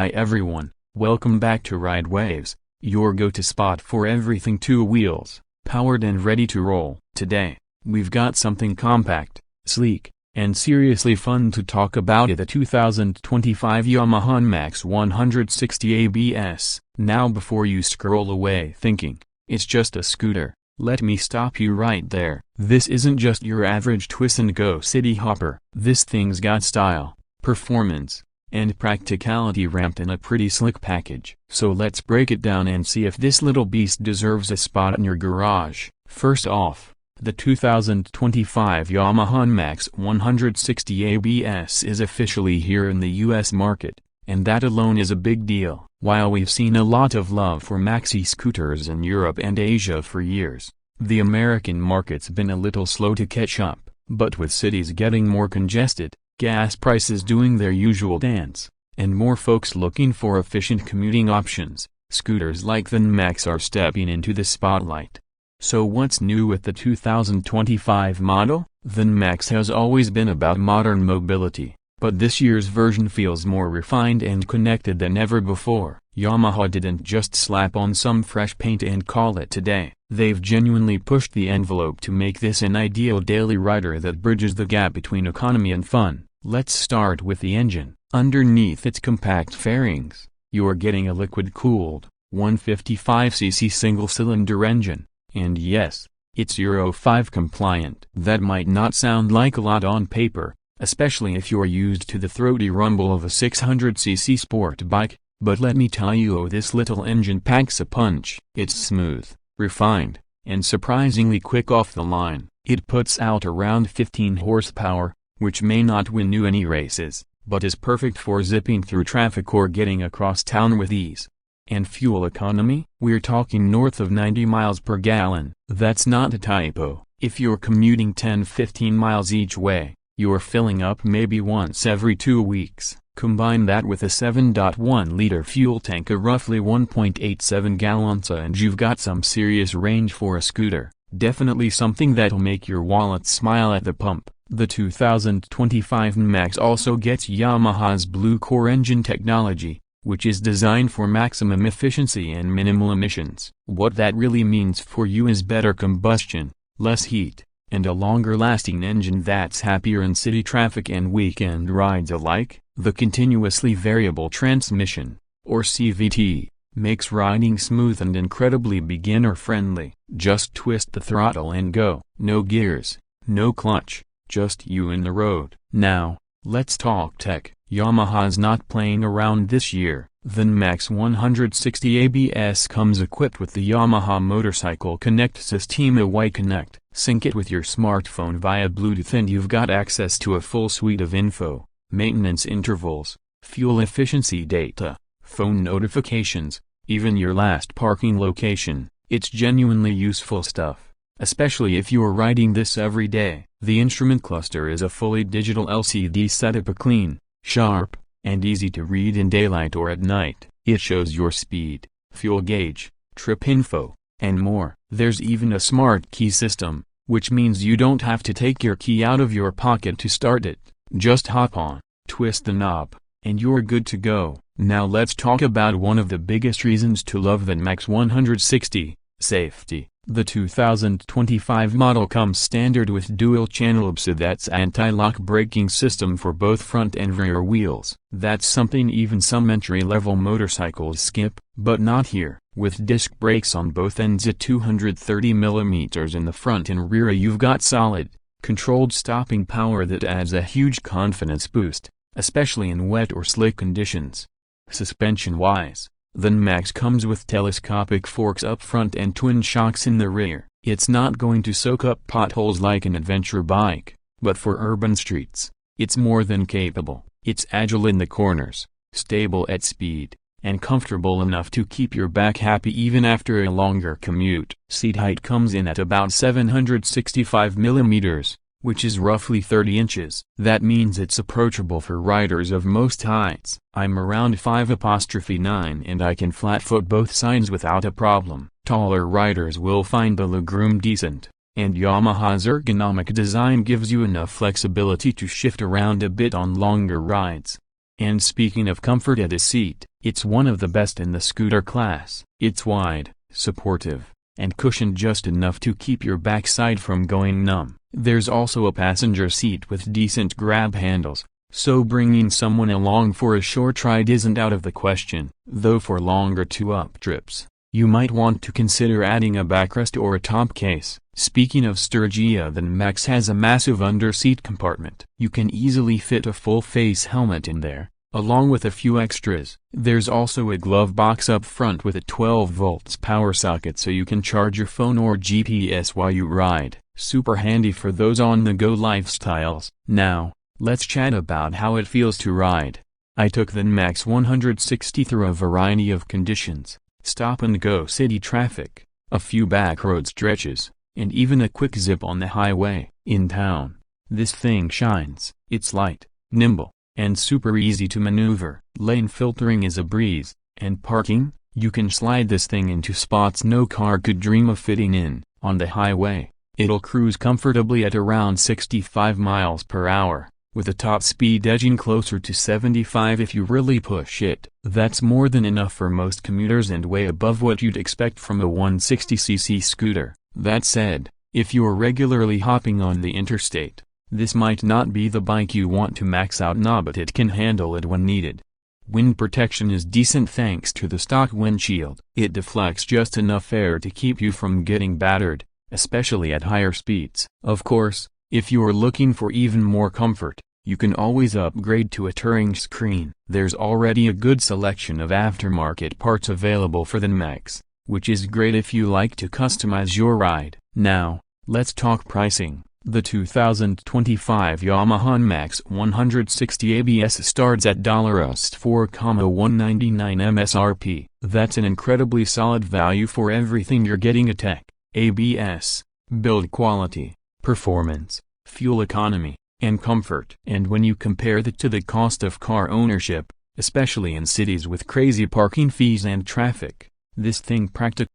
Hi everyone, welcome back to Ride Waves, your go-to spot for everything two wheels, powered and ready to roll. Today, we've got something compact, sleek, and seriously fun to talk about: the 2025 Yamaha NMAX 160 ABS. Now before you scroll away thinking, it's just a scooter, let me stop you right there. This isn't just your average twist-and-go city hopper. This thing's got style, performance, and practicality wrapped in a pretty slick package. So let's break it down and see if this little beast deserves a spot in your garage. First off, the 2025 Yamaha NMAX 160 ABS is officially here in the US market, and that alone is a big deal. While we've seen a lot of love for maxi scooters in Europe and Asia for years, the American market's been a little slow to catch up. But with cities getting more congested, gas prices doing their usual dance, and more folks looking for efficient commuting options, scooters like the NMAX are stepping into the spotlight. So what's new with the 2025 model? The NMAX has always been about modern mobility, but this year's version feels more refined and connected than ever before. Yamaha didn't just slap on some fresh paint and call it today. They've genuinely pushed the envelope to make this an ideal daily rider that bridges the gap between economy and fun. Let's start with the engine. Underneath its compact fairings, you're getting a liquid-cooled, 155cc single-cylinder engine. And yes, it's Euro 5 compliant. That might not sound like a lot on paper, especially if you're used to the throaty rumble of a 600cc sport bike, but let me tell you, this little engine packs a punch. It's smooth, refined, and surprisingly quick off the line. It puts out around 15 horsepower, which may not win you any races, but is perfect for zipping through traffic or getting across town with ease. And fuel economy? We're talking north of 90 miles per gallon. That's not a typo. If you're commuting 10-15 miles each way, you're filling up maybe once every 2 weeks. Combine that with a 7.1-liter fuel tank of roughly 1.87 gallons, and you've got some serious range for a scooter. Definitely something that'll make your wallet smile at the pump. The 2025 NMAX also gets Yamaha's Blue Core engine technology, which is designed for maximum efficiency and minimal emissions. What that really means for you is better combustion, less heat, and a longer-lasting engine that's happier in city traffic and weekend rides alike. The continuously variable transmission, or CVT, makes riding smooth and incredibly beginner-friendly. Just twist the throttle and go. No gears, no clutch, just you and the road. Now, let's talk tech. Yamaha's not playing around this year. The NMAX 160 ABS comes equipped with the Yamaha Motorcycle Connect system, a Y-Connect. Sync it with your smartphone via Bluetooth and you've got access to a full suite of info, maintenance intervals, fuel efficiency data, phone notifications, even your last parking location. It's genuinely useful stuff, especially if you're riding this every day. The instrument cluster is a fully digital LCD setup, a clean, sharp, and easy to read in daylight or at night. It shows your speed, fuel gauge, trip info, and more. There's even a smart key system, which means you don't have to take your key out of your pocket to start it. Just hop on, twist the knob, and you're good to go. Now let's talk about one of the biggest reasons to love the NMAX 160, safety. The 2025 model comes standard with dual-channel ABS, that's anti-lock braking system for both front and rear wheels. That's something even some entry-level motorcycles skip, but not here. With disc brakes on both ends at 230mm in the front and rear, you've got solid, controlled stopping power that adds a huge confidence boost, especially in wet or slick conditions. Suspension-wise, the NMAX comes with telescopic forks up front and twin shocks in the rear. It's not going to soak up potholes like an adventure bike, but for urban streets, it's more than capable. It's agile in the corners, stable at speed, and comfortable enough to keep your back happy even after a longer commute. Seat height comes in at about 765mm, which is roughly 30 inches. That means it's approachable for riders of most heights. I'm around 5'9" and I can flat-foot both sides without a problem. Taller riders will find the legroom decent, and Yamaha's ergonomic design gives you enough flexibility to shift around a bit on longer rides. And speaking of comfort at a seat, It's one of the best in the scooter class. It's wide, supportive, and cushioned just enough to keep your backside from going numb. There's also a passenger seat with decent grab handles, so bringing someone along for a short ride isn't out of the question. Though for longer two-up trips, you might want to consider adding a backrest or a top case. Speaking of storage, the NMAX has a massive under-seat compartment. You can easily fit a full-face helmet in there, along with a few extras. There's also a glove box up front with a 12 volts power socket so you can charge your phone or GPS while you ride. Super handy for those on-the-go lifestyles. Now, let's chat about how it feels to ride. I took the NMAX 160 through a variety of conditions: stop-and-go city traffic, a few backroad stretches, and even a quick zip on the highway. In town, this thing shines. It's light, nimble, and super easy to maneuver. Lane filtering is a breeze, and parking, you can slide this thing into spots no car could dream of fitting in. On the highway, it'll cruise comfortably at around 65 miles per hour, with a top speed edging closer to 75 if you really push it. That's more than enough for most commuters and way above what you'd expect from a 160cc scooter. That said, if you're regularly hopping on the interstate, this might not be the bike you want to max out on, but it can handle it when needed. Wind protection is decent thanks to the stock windshield. It deflects just enough air to keep you from getting battered, especially at higher speeds. Of course, if you're looking for even more comfort, you can always upgrade to a touring screen. There's already a good selection of aftermarket parts available for the NMAX, which is great if you like to customize your ride. Now, let's talk pricing. The 2025 Yamaha NMAX 160 ABS starts at $4,199 MSRP. That's an incredibly solid value for everything you're getting: a tech, ABS, build quality, performance, fuel economy, and comfort. And when you compare that to the cost of car ownership, especially in cities with crazy parking fees and traffic, this thing practically